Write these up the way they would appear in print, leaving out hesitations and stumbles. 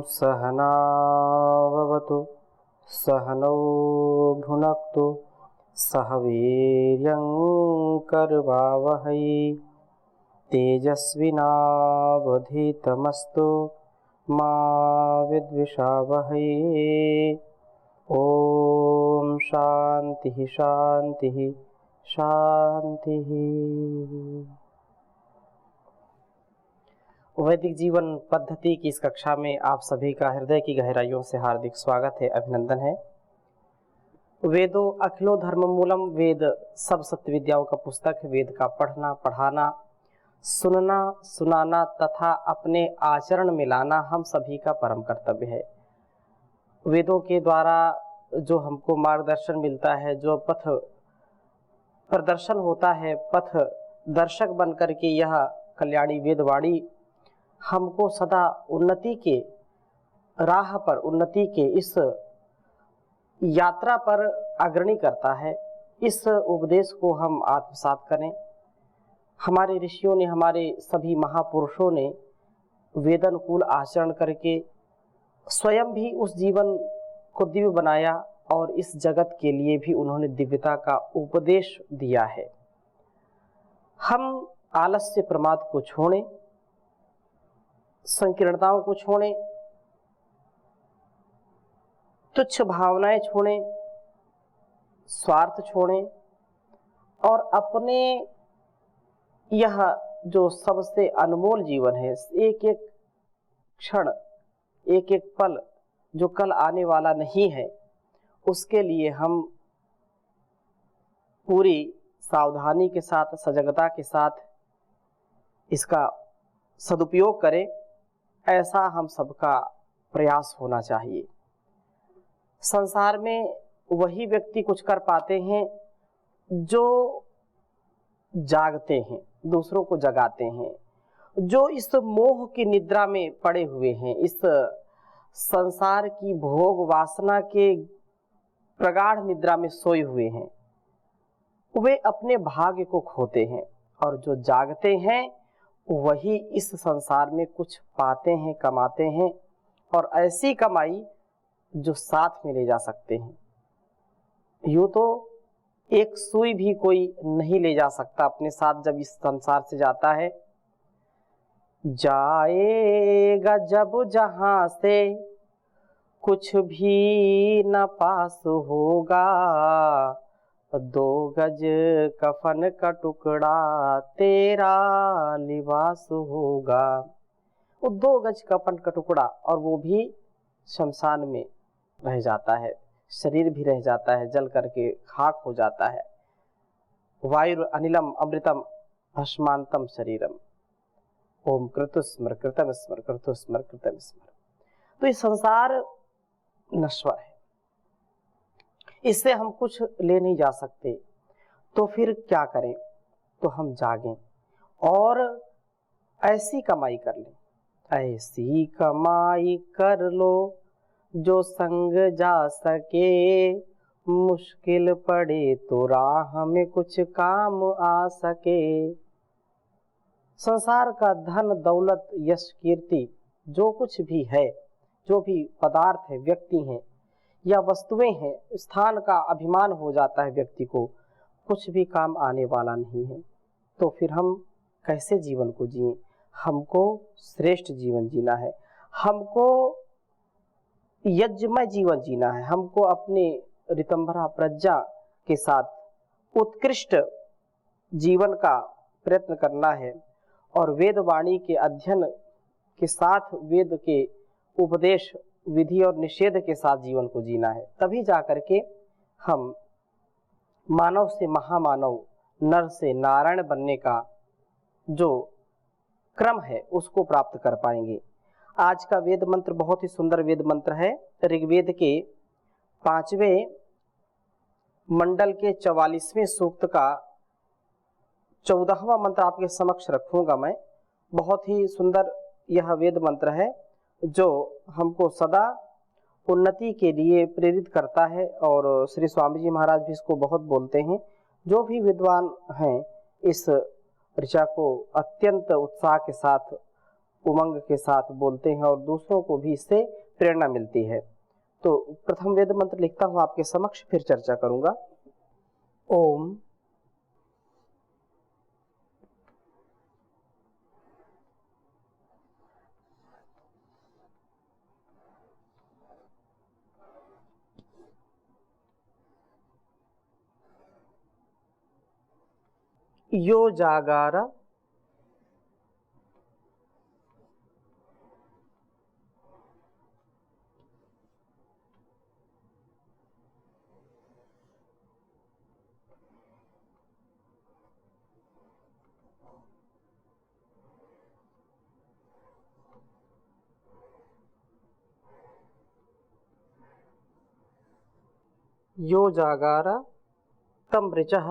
सहनाववतु सहनौ भुनक्तु सह वीर्यं करवावहै तेजस्विनावधीतमस्तु मा विद्विषावहै। ओम शांति शांति शांति। वैदिक जीवन पद्धति की इस कक्षा में आप सभी का हृदय की गहराइयों से हार्दिक स्वागत है, अभिनंदन है। वेदो अखिलो धर्म मूलम, वेद सब सत्य विद्याओं का पुस्तक है। वेद का पढ़ना, पढ़ाना, सुनना, सुनाना तथा अपने आचरण में लाना हम सभी का परम कर्तव्य है। वेदों के द्वारा जो हमको मार्गदर्शन मिलता है, जो पथ प्रदर्शन होता है, पथ दर्शक बनकर के यह कल्याणी वेदवाणी हमको सदा उन्नति के राह पर, उन्नति के इस यात्रा पर अग्रणी करता है। इस उपदेश को हम आत्मसात करें। हमारे ऋषियों ने, हमारे सभी महापुरुषों ने वेदानुकूल आचरण करके स्वयं भी उस जीवन को दिव्य बनाया और इस जगत के लिए भी उन्होंने दिव्यता का उपदेश दिया है। हम आलस्य प्रमाद को छोड़ें, संकीर्णताओं को छोड़ें, तुच्छ भावनाएं छोड़ें, स्वार्थ छोड़ें और अपने यह जो सबसे अनमोल जीवन है, एक एक क्षण, एक एक पल जो कल आने वाला नहीं है, उसके लिए हम पूरी सावधानी के साथ, सजगता के साथ इसका सदुपयोग करें, ऐसा हम सबका प्रयास होना चाहिए। संसार में वही व्यक्ति कुछ कर पाते हैं जो जागते हैं, दूसरों को जगाते हैं, जो इस मोह की निद्रा में पड़े हुए हैं, इस संसार की भोग वासना के प्रगाढ़ निद्रा में सोए हुए हैं, वे अपने भाग्य को खोते हैं। और जो जागते हैं वही इस संसार में कुछ पाते हैं, कमाते हैं, और ऐसी कमाई जो साथ में ले जा सकते हैं। यूं तो एक सुई भी कोई नहीं ले जा सकता अपने साथ जब इस संसार से जाता है। जाएगा जब जहां से कुछ भी न पास होगा, 2 गज कफन का टुकड़ा तेरा लिबास होगा। वो 2 गज कफन का टुकड़ा, और वो भी शमशान में रह जाता है, शरीर भी रह जाता है, जल करके खाक हो जाता है। वायु अनिलम अमृतम भस्मांतम शरीरम, ओम कृतु स्मर कृतम स्मर कृतु स्मर कृतम स्मर। तो ये संसार नश्वर है, इससे हम कुछ ले नहीं जा सकते। तो फिर क्या करें? तो हम जागें और ऐसी कमाई कर लें, ऐसी कमाई कर लो जो संग जा सके, मुश्किल पड़े तो राह में कुछ काम आ सके। संसार का धन, दौलत, यश, कीर्ति जो कुछ भी है, जो भी पदार्थ है, व्यक्ति हैं या वस्तुएं हैं, स्थान का अभिमान हो जाता है व्यक्ति को, कुछ भी काम आने वाला नहीं है। तो फिर हम कैसे जीवन को जिएं? हमको श्रेष्ठ जीवन जीना है, हमको यज्ञमय जीवन जीना है, हमको अपने ऋतंभरा प्रज्ञा के साथ उत्कृष्ट जीवन का प्रयत्न करना है और वेदवाणी के अध्ययन के साथ, वेद के उपदेश, विधि और निषेध के साथ जीवन को जीना है। तभी जाकर के हम मानव से महामानव, नर से नारायण बनने का जो क्रम है उसको प्राप्त कर पाएंगे। आज का वेद मंत्र बहुत ही सुंदर वेद मंत्र है। ऋग्वेद के 5वें मंडल के 44वें सूक्त का 14वां मंत्र आपके समक्ष रखूंगा मैं। बहुत ही सुंदर यह वेद मंत्र है जो हमको सदा उन्नति के लिए प्रेरित करता है, और श्री स्वामी जी महाराज भी इसको बहुत बोलते हैं। जो भी विद्वान हैं इस ऋचा को अत्यंत उत्साह के साथ उमंग के साथ बोलते हैं और दूसरों को भी इससे प्रेरणा मिलती है। तो प्रथम वेद मंत्र लिखता हूं आपके समक्ष, फिर चर्चा करूंगा। ओम यो जागार यो जागार तम ऋचः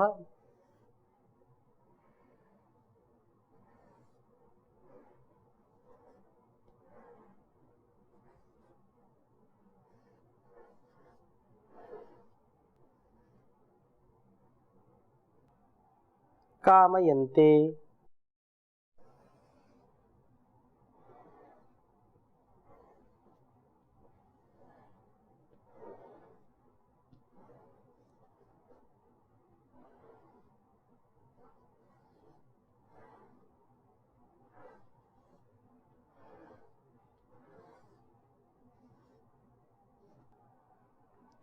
कामयन्ते।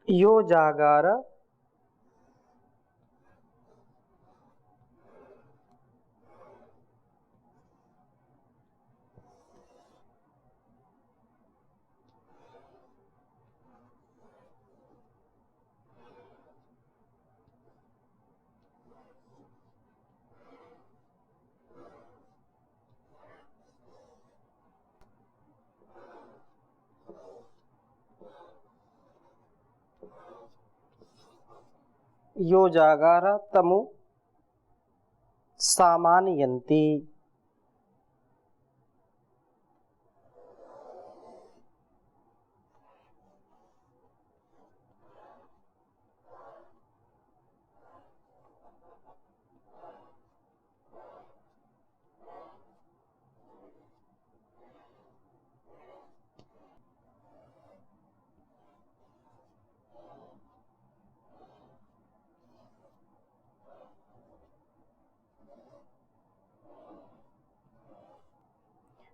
यो जागार यो जागार तमु सामानयन्ति।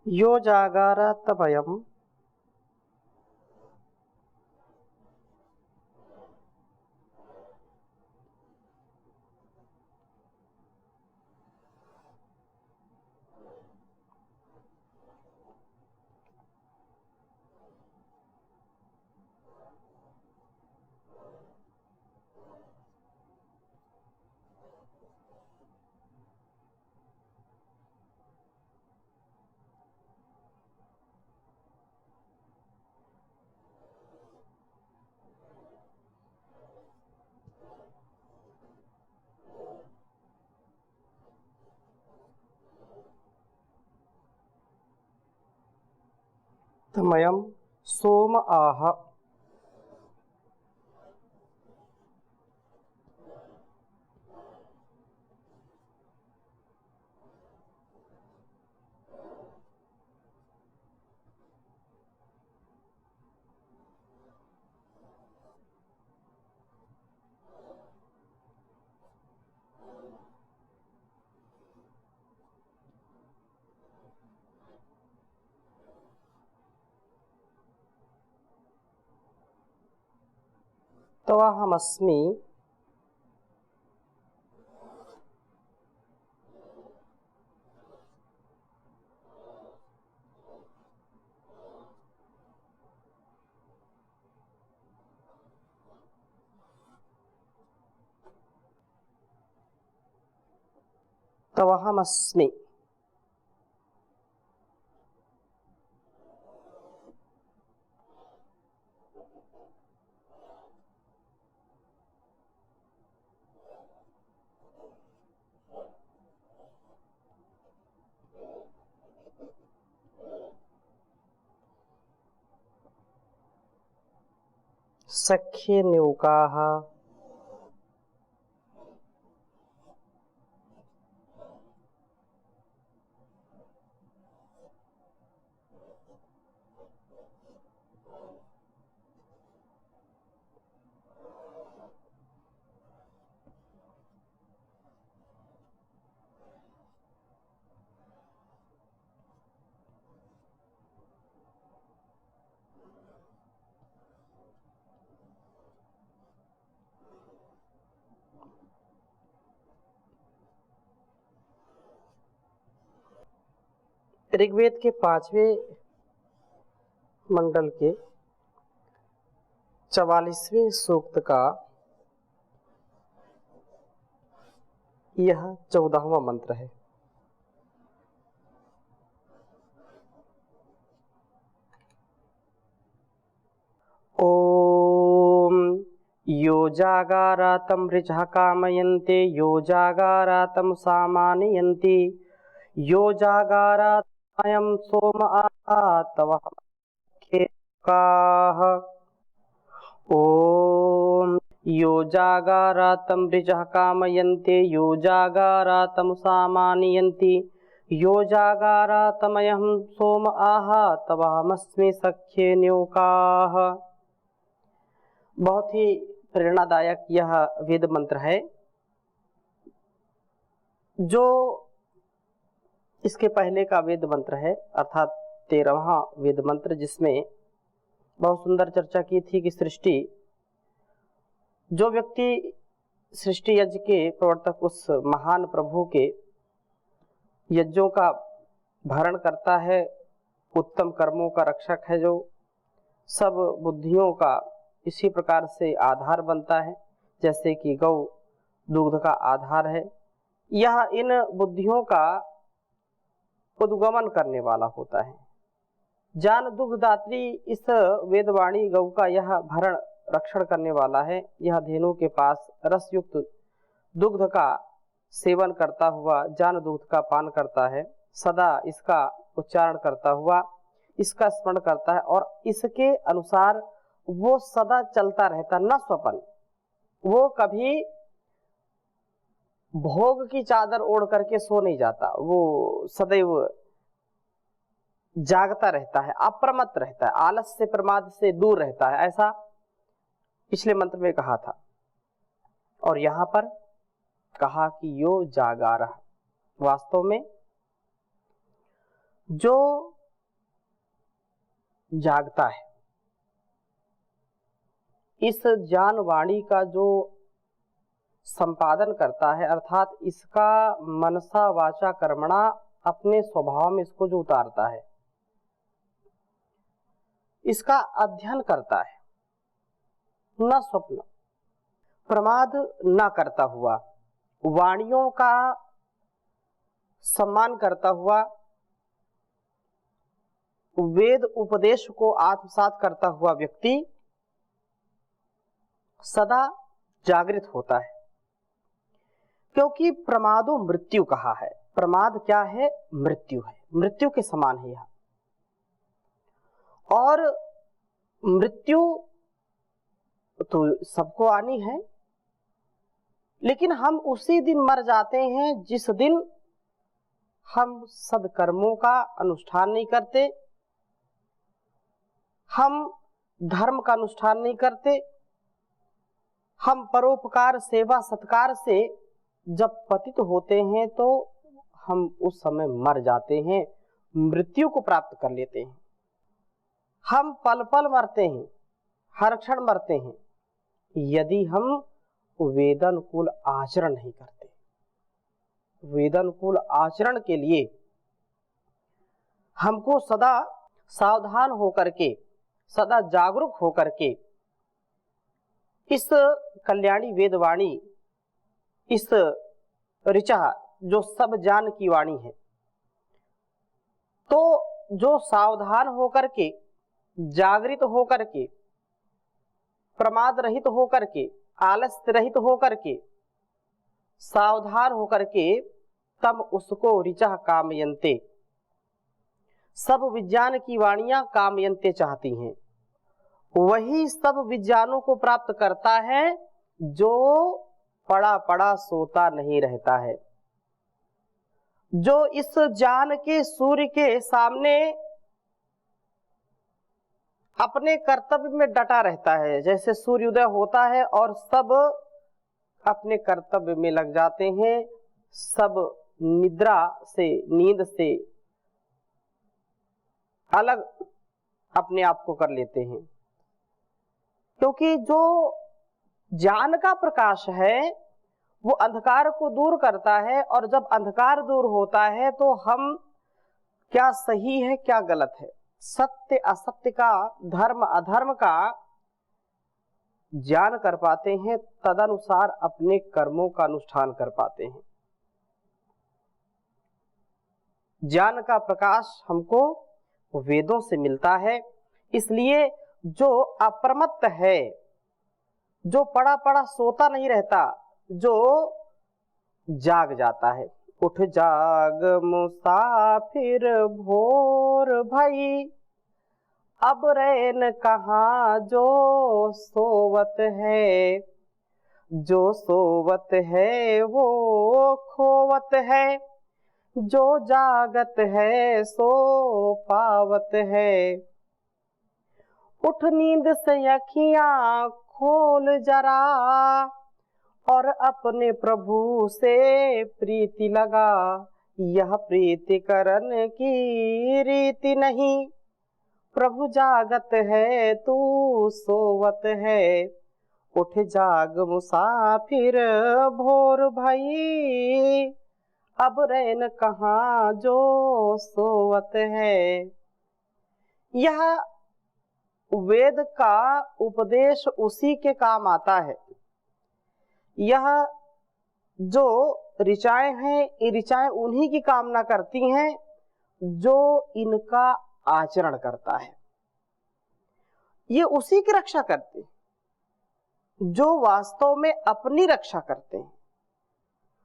यो जागार तभयम् तमयम् सोम आह। तवाहमस्मि तवाहमस्मि। सख्ये न्यूकाः ऋग्वेद के 5वें मंडल के 44वें सूक्त का यह 14वां मंत्र है। ओम यो जागारातं ऋचः कामयन्ते यो जागारातं सामानयन्ति यो जागारातमयं सोम आतवः खेकाः। ओम यो जागारातं ऋचः कामयन्ते यो जागारातं सामानयन्ति यो जागारातमयं सोम आहातवहमस्मि सख्ये न्योकाः। बहुत ही प्रेरणादायक यह वेद मंत्र है। जो इसके पहले का वेद मंत्र है अर्थात 13वां वेद मंत्र, जिसमें बहुत सुंदर चर्चा की थी कि सृष्टि, जो व्यक्ति सृष्टि यज्ञ के प्रवर्तक उस महान प्रभु के यज्ञों का भरण करता है, उत्तम कर्मों का रक्षक है, जो सब बुद्धियों का इसी प्रकार से आधार बनता है, जैसे कि गौ दूध का आधार है। यह इन बुद्धियों का उद्गमन करने वाला होता है। जान दुग्धदात्री इस वेदवाणी गौ का यह भरण रक्षण करने वाला है। यह धेनु के पास रसयुक्त दुग्ध का सेवन करता हुआ जान दुग्ध का पान करता है, सदा इसका उच्चारण करता हुआ इसका स्मरण करता है और इसके अनुसार वो सदा चलता रहता, न स्वपन। वो कभी भोग की चादर ओढ़ करके सो नहीं जाता, वो सदैव जागता रहता है, अप्रमत्त रहता है, आलस से प्रमाद से दूर रहता है, ऐसा पिछले मंत्र में कहा था। और यहां पर कहा कि यो जागारः, वास्तव में जो जागता है, इस ज्ञान वाणी का जो संपादन करता है, अर्थात इसका मनसा वाचा कर्मणा अपने स्वभाव में इसको जो उतारता है, इसका अध्ययन करता है, न स्वप्न प्रमाद न करता हुआ, वाणियों का सम्मान करता हुआ, वेद उपदेश को आत्मसात करता हुआ व्यक्ति सदा जागृत होता है। क्योंकि प्रमादो मृत्यु कहा है। प्रमाद क्या है? मृत्यु है, मृत्यु के समान है यह। और मृत्यु तो सबको आनी है, लेकिन हम उसी दिन मर जाते हैं जिस दिन हम सदकर्मों का अनुष्ठान नहीं करते, हम धर्म का अनुष्ठान नहीं करते, हम परोपकार सेवा सत्कार से जब पतित होते हैं तो हम उस समय मर जाते हैं, मृत्यु को प्राप्त कर लेते हैं। हम पल पल मरते हैं, हर क्षण मरते हैं, यदि हम वेदानुकूल आचरण नहीं करते। वेदानुकूल आचरण के लिए हमको सदा सावधान होकर के, सदा जागरूक होकर के इस कल्याणी वेदवाणी, इस ऋचा जो सब ज्ञान की वाणी है, तो जो सावधान होकर के, जागृत होकर के, प्रमाद रहित होकर के, आलस्य रहित होकर के, सावधान होकर के तब उसको ऋचा कामयन्ते, सब विज्ञान की वाणियां कामयन्ते चाहती हैं। वही सब विज्ञानों को प्राप्त करता है जो पड़ा पड़ा सोता नहीं रहता है, जो इस ज्ञान के सूर्य के सामने अपने कर्तव्य में डटा रहता है। जैसे सूर्योदय होता है और सब अपने कर्तव्य में लग जाते हैं, सब निद्रा से, नींद से अलग अपने आप को कर लेते हैं। क्योंकि जो ज्ञान का प्रकाश है वो अंधकार को दूर करता है, और जब अंधकार दूर होता है तो हम क्या सही है क्या गलत है, सत्य असत्य का, धर्म अधर्म का ज्ञान कर पाते हैं, तदनुसार अपने कर्मों का अनुष्ठान कर पाते हैं। ज्ञान का प्रकाश हमको वेदों से मिलता है। इसलिए जो अप्रमत्त है, जो पड़ा पड़ा सोता नहीं रहता, जो जाग जाता है, उठ जाग मुसाफिर भोर भई, अब रैन कहाँ जो सोवत है, जो सोवत है वो खोवत है, जो जागत है सो पावत है। उठ नींद से अखियां खोल जरा, और अपने प्रभु से प्रीति लगा, यह प्रीति करन की रीति नहीं, प्रभु जागत है तू सोवत है, उठ जाग मुसाफिर भोर भई, अब रैन कहाँ जो सोवत है। यह वेद का उपदेश उसी के काम आता है। यह जो ऋचाएं हैं, ये ऋचाएं उन्हीं की कामना करती हैं जो इनका आचरण करता है। ये उसी की रक्षा करते हैं जो वास्तव में अपनी रक्षा करते हैं,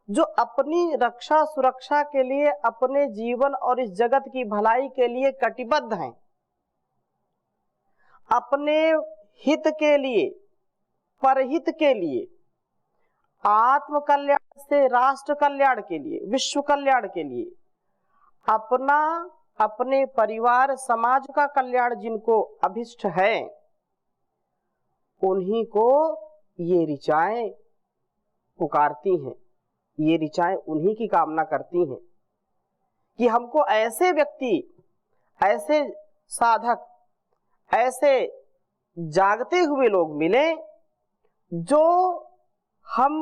जो अपनी रक्षा सुरक्षा के लिए, अपने जीवन और इस जगत की भलाई के लिए कटिबद्ध हैं। अपने हित के लिए, परहित के लिए, आत्म कल्याण से राष्ट्र कल्याण के लिए, विश्व कल्याण के लिए, अपना, अपने परिवार समाज का कल्याण जिनको अभिष्ट है, उन्हीं को ये ऋचाएं पुकारती हैं। ये ऋचाएं उन्हीं की कामना करती हैं कि हमको ऐसे व्यक्ति, ऐसे साधक, ऐसे जागते हुए लोग मिले जो हम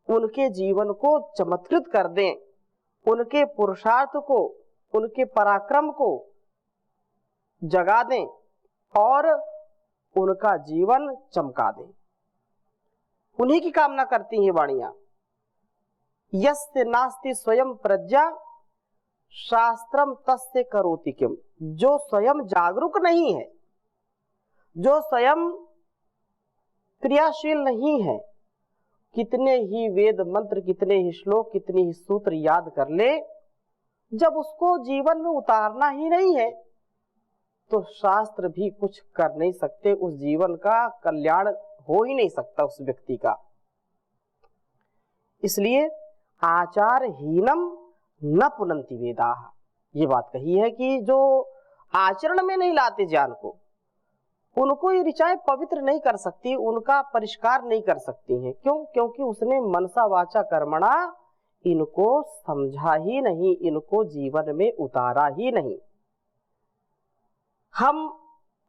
उनके जीवन को चमत्कृत कर दें, उनके पुरुषार्थ को, उनके पराक्रम को जगा दें और उनका जीवन चमका दें। उन्हीं की कामना करती हैं वाणियां। यस्य नास्ति स्वयं प्रज्ञा शास्त्रम तस्य करोति किम। जो स्वयं जागरूक नहीं है, जो स्वयं क्रियाशील नहीं है, कितने ही वेद मंत्र, कितने ही श्लोक, कितने ही सूत्र याद कर ले, जब उसको जीवन में उतारना ही नहीं है तो शास्त्र भी कुछ कर नहीं सकते, उस जीवन का कल्याण हो ही नहीं सकता उस व्यक्ति का। इसलिए आचारहीनम न पुनन्ति वेदाः, ये बात कही है कि जो आचरण में नहीं लाते ज्ञान को, उनको ये ऋचाएं पवित्र नहीं कर सकती, उनका परिष्कार नहीं कर सकती हैं। क्यों? क्योंकि उसने मनसा वाचा कर्मणा इनको समझा ही नहीं, इनको जीवन में उतारा ही नहीं। हम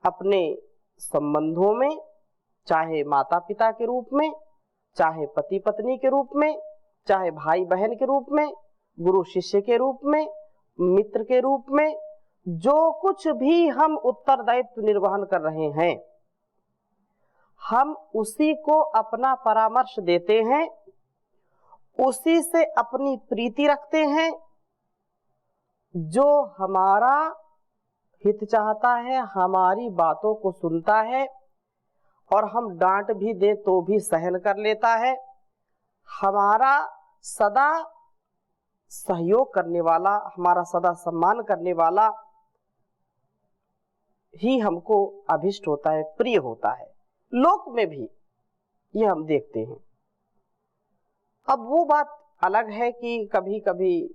अपने संबंधों में, चाहे माता पिता के रूप में, चाहे पति पत्नी के रूप में, चाहे भाई बहन के रूप में, गुरु शिष्य के रूप में, मित्र के रूप में, जो कुछ भी हम उत्तरदायित्व निर्वहन कर रहे हैं, हम उसी को अपना परामर्श देते हैं, उसी से अपनी प्रीति रखते हैं। जो हमारा हित चाहता है, हमारी बातों को सुनता है, और हम डांट भी दें तो भी सहन कर लेता है, हमारा सदा सहयोग करने वाला, हमारा सदा सम्मान करने वाला ही हमको अभिष्ट होता है, प्रिय होता है। लोक में भी ये हम देखते हैं। अब वो बात अलग है कि कभी कभी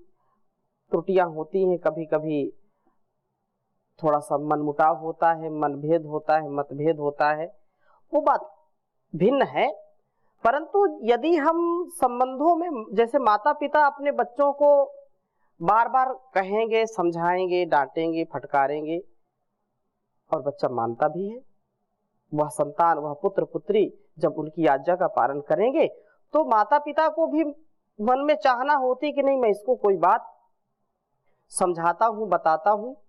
त्रुटियां होती हैं, कभी कभी थोड़ा सा मनमुटाव होता है, मनभेद होता है, मतभेद होता है, वो बात भिन्न है। परंतु यदि हम संबंधों में, जैसे माता पिता अपने बच्चों को बार बार कहेंगे, समझाएंगे, डांटेंगे, फटकारेंगे और बच्चा मानता भी है, वह संतान, वह पुत्र पुत्री जब उनकी आज्ञा का पालन करेंगे तो माता पिता को भी मन में चाहना होती कि नहीं, मैं इसको कोई बात समझाता हूँ,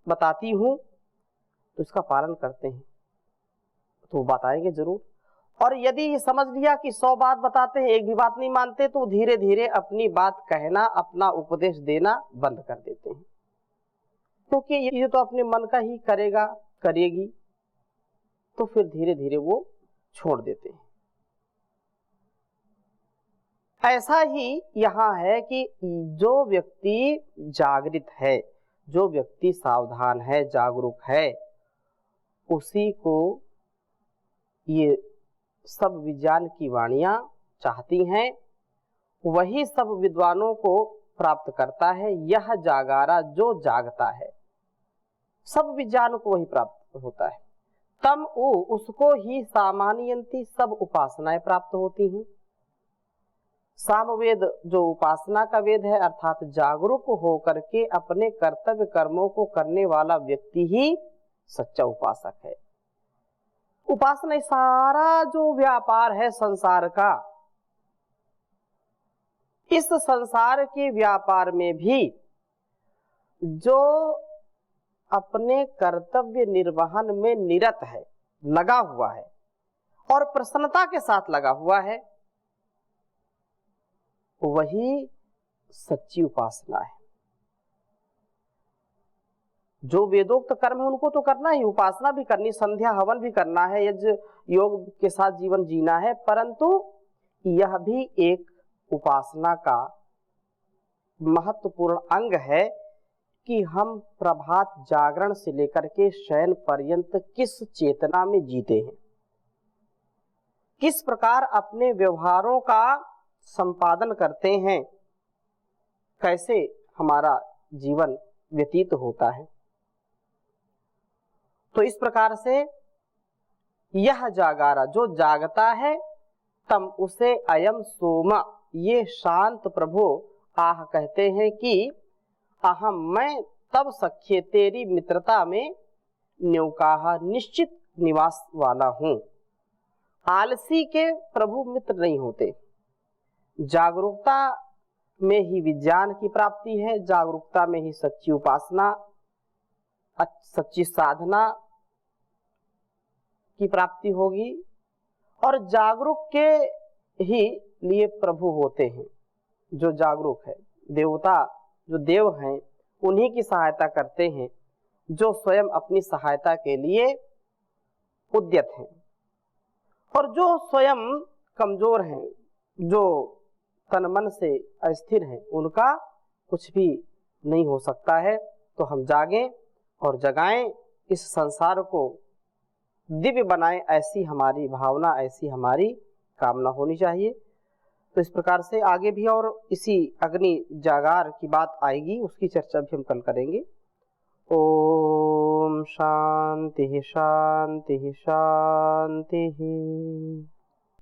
बताती हूँ तो इसका पालन करते हैं, तो बताएंगे जरूर। और यदि समझ लिया कि 100 बात बताते हैं, एक भी बात नहीं मानते, तो धीरे धीरे अपनी बात कहना, अपना उपदेश देना बंद कर देते हैं, क्योंकि ये तो अपने मन का ही करेगा, करेगी, तो फिर धीरे धीरे वो छोड़ देते हैं। ऐसा ही यहाँ है कि जो व्यक्ति जागृत है, जो व्यक्ति सावधान है, जागरूक है, उसी को ये सब विज्ञान की वाणियां चाहती हैं, वही सब विद्वानों को प्राप्त करता है। यह जागारा, जो जागता है, सब विज्ञान को वही प्राप्त होता है। तम उ, उसको ही सामान्यंती, सब उपासनाएं प्राप्त होती हैं। सामवेद जो उपासना का वेद है, अर्थात जागरूक होकर के अपने कर्तव्य कर्मों को करने वाला व्यक्ति ही सच्चा उपासक है। उपासना सारा जो व्यापार है संसार का, इस संसार के व्यापार में भी जो अपने कर्तव्य निर्वहन में निरत है, लगा हुआ है और प्रसन्नता के साथ लगा हुआ है, वही सच्ची उपासना है। जो वेदोक्त कर्म है उनको तो करना ही, उपासना भी करनी, संध्या हवन भी करना है, यज्ञ योग के साथ जीवन जीना है, परंतु यह भी एक उपासना का महत्वपूर्ण अंग है कि हम प्रभात जागरण से लेकर के शयन पर्यंत किस चेतना में जीते हैं, किस प्रकार अपने व्यवहारों का संपादन करते हैं, कैसे हमारा जीवन व्यतीत होता है। तो इस प्रकार से यह जागारा, जो जागता है, तम उसे अयम सोमा, ये शांत प्रभु आह कहते हैं कि अहम, मैं तब सख्ये तेरी मित्रता में न्यौकाहा, निश्चित निवास वाला हूं। आलसी के प्रभु मित्र नहीं होते। जागरूकता में ही विज्ञान की प्राप्ति है, जागरूकता में ही सच्ची उपासना, सच्ची साधना की प्राप्ति होगी, और जागरूक के ही लिए प्रभु होते हैं। जो जागरूक है, देवता जो देव हैं, उन्हीं की सहायता करते हैं, जो स्वयं अपनी सहायता के लिए उद्यत हैं, और जो स्वयं कमजोर हैं, जो तन मन से अस्थिर हैं, उनका कुछ भी नहीं हो सकता है। तो हम जागें और जगाएं, इस संसार को दिव्य बनाएं, ऐसी हमारी भावना, ऐसी हमारी कामना होनी चाहिए। तो इस प्रकार से आगे भी और इसी अग्नि जागार की बात आएगी, उसकी चर्चा भी हम कल करेंगे। ओम शांति शांति शांति।